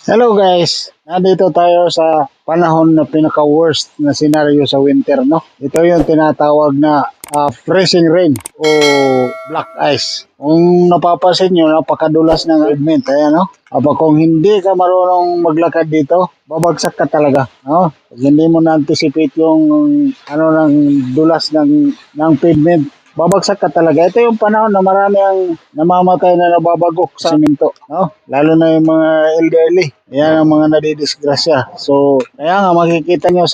Hello guys, nandito tayo sa panahon na pinaka-worst na scenario sa winter, no? Ito yung tinatawag na freezing rain o black ice. Kung napapansin nyo, napakadulas ng pavement, ayan, no? Aba, kung hindi ka marunong maglakad dito, babagsak ka talaga, no? Pag hindi mo na-anticipate yung ng dulas ng pavement, babagsak ka talaga. Ito yung panahon na marami ang namamatay na nababagok sa simento, no? Lalo na yung mga elderly. Yan ang mga nadidisgrasya. So, kaya nga makikita nyo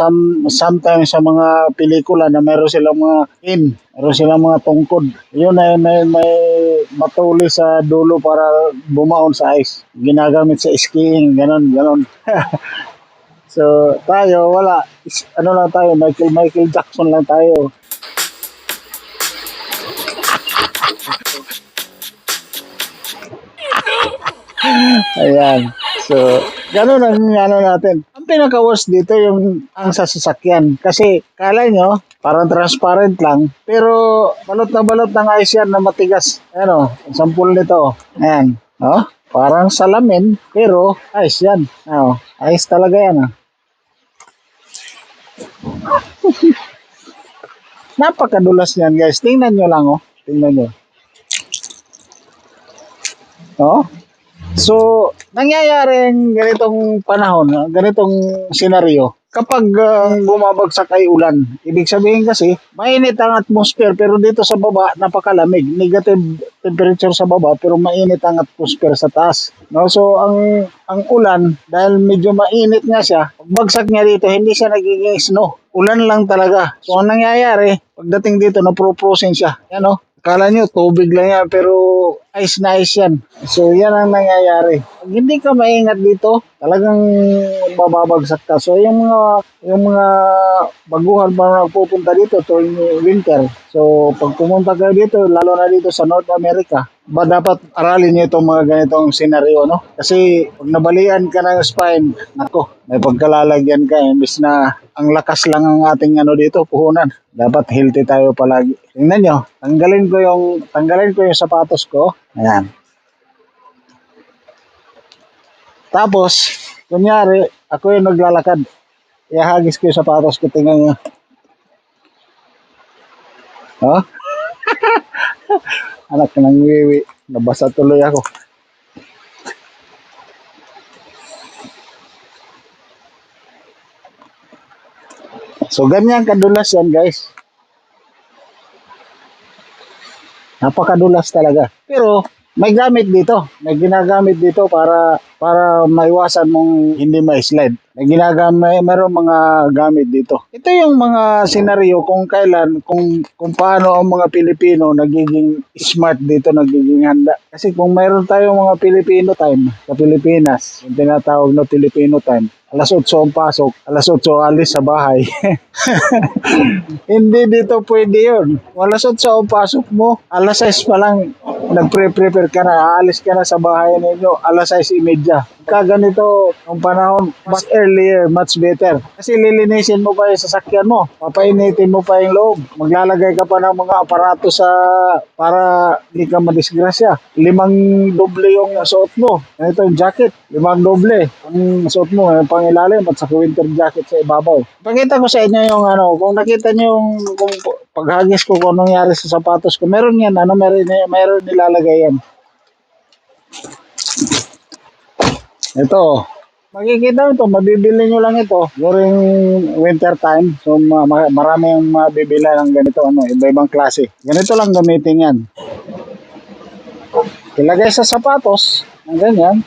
sometimes sa mga pelikula na meron silang mga meron silang mga tungkod. Yun ay may matuli sa dulo para bumaon sa ice. Ginagamit sa skiing, ganon, ganon. So, tayo, wala. Ano lang tayo, Michael Jackson lang tayo. Ayan. So, ganun ang ano natin. Ang pinaka-worst dito yung ang sasakyan. Kasi kala nyo, parang transparent lang. Pero balot na balot ng ice yan na matigas. Ano, sampul nito. Ayan. Oh, parang salamin. Pero ice yan. Oh, ice talaga yan. Ah. Napakadulas yan guys. Tingnan nyo lang. Oh. Tingnan nyo. Oh, so, nangyayaring ganitong panahon, ganitong senaryo, kapag bumabagsak ay ulan, ibig sabihin kasi, mainit ang atmosphere pero dito sa baba, napakalamig. Negative temperature sa baba pero mainit ang atmosphere sa taas. No? So, ang ulan, dahil medyo mainit nga siya, pagbagsak niya dito, hindi siya nagiging snow. Ulan lang talaga. So, ang nangyayari, pagdating dito, naproprosin siya. Yan o. Akala nyo, tubig lang yan, pero ice na ice yan. So, yan ang nangyayari. Pag hindi ka maingat dito, talagang bababagsak ka. So, yung mga baguhan pa nagpupunta dito tuwing winter. So, pag pumunta kayo dito, lalo na dito sa North America, ba dapat aralin niyo itong mga ganitong senaryo, no? Kasi pag nabalian ka ng spine, nako, may pagkalalagyan ka, imbis na ang lakas lang ang ating ano dito, puhunan. Dapat healthy tayo palagi. Tingnan nyo, tanggalin ko yung sapatos ko. Ayan. Tapos, kunyari, ako yung naglalakad. Ihagis ko yung sapatos ko, tingnan nyo. Oh, anak ng wiwi. Nabasa tuloy ako. So, ganyan kadulas yan, guys. Napakadulas talaga. Pero may gamit dito. May ginagamit dito para maiwasan mong hindi ma-slide. Meron mga gamit dito. Ito yung mga senaryo kung kailan, kung paano ang mga Pilipino nagiging smart dito, nagiging handa. Kasi kung mayroon tayong mga Filipino time sa Pilipinas, yung tinatawag na Filipino time, alas 8 ang pasok, alas 8 alis sa bahay. Hindi dito pwede yun. Alas 8 ang pasok mo, alas 6 pa lang, nagpre-prepare ka na, aalis ka na sa bahay ninyo, alas 6:30. Kaganito, ang panahon, mas earlier, much better. Kasi lilinisin mo pa yung sasakyan mo, papainitin mo pa yung loob, maglalagay ka pa ng mga aparato para hindi ka madisgrasya. 5 doble yung suot mo. Ito yung jacket, 5 doble. Ang suot mo, yung pangilalim at sa winter jacket sa ibabaw. Pakita ko sa inyo yung kung nakita nyo kung paghagis ko kung anong nangyari sa sapatos ko, meron yan, meron nilalagay yan. Ito, makikita nyo ito, mabibili nyo lang ito during winter time. So, maraming mabibila ng ganito, iba-ibang klase. Ganito lang gamitin yan. Ilagay sa sapatos, ng ganyan.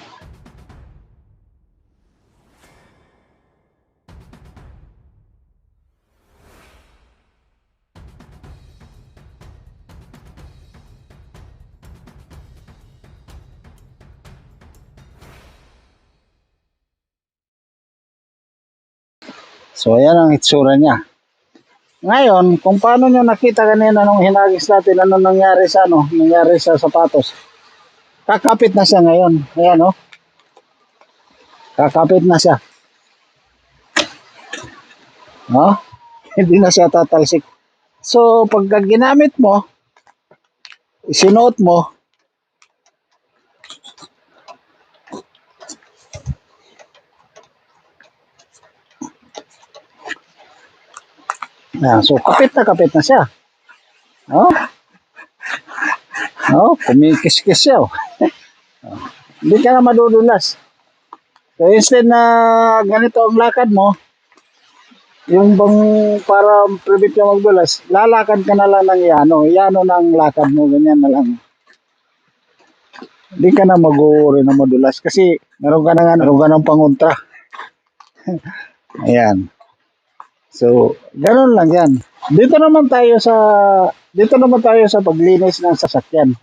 So, ayan ang itsura niya. Ngayon, kung paano nyo nakita kanina nung hinagis natin, nangyari sa sapatos. Kakapit na siya ngayon. Ayan, oh. Kakapit na siya. No? Hindi na siya tatalsik. So, pagka ginamit mo, sinuot mo, So kapit na siya. Oh, kumikis-kis siya. Oh. Hindi ka na madudulas. So instead na ganito ang lakad mo, yung bang para prevent ka magdulas, lalakad ka na lang ng iano ng lakad mo, ganyan na lang. Hindi ka na mag-uuri na madulas kasi meron ka ng pangontra. Ayan. So, ganun lang yan. Dito naman tayo sa paglinis ng sasakyan.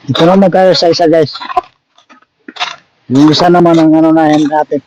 Ito naman tayo sa isa guys. Yung isa naman ang ano na yan natin.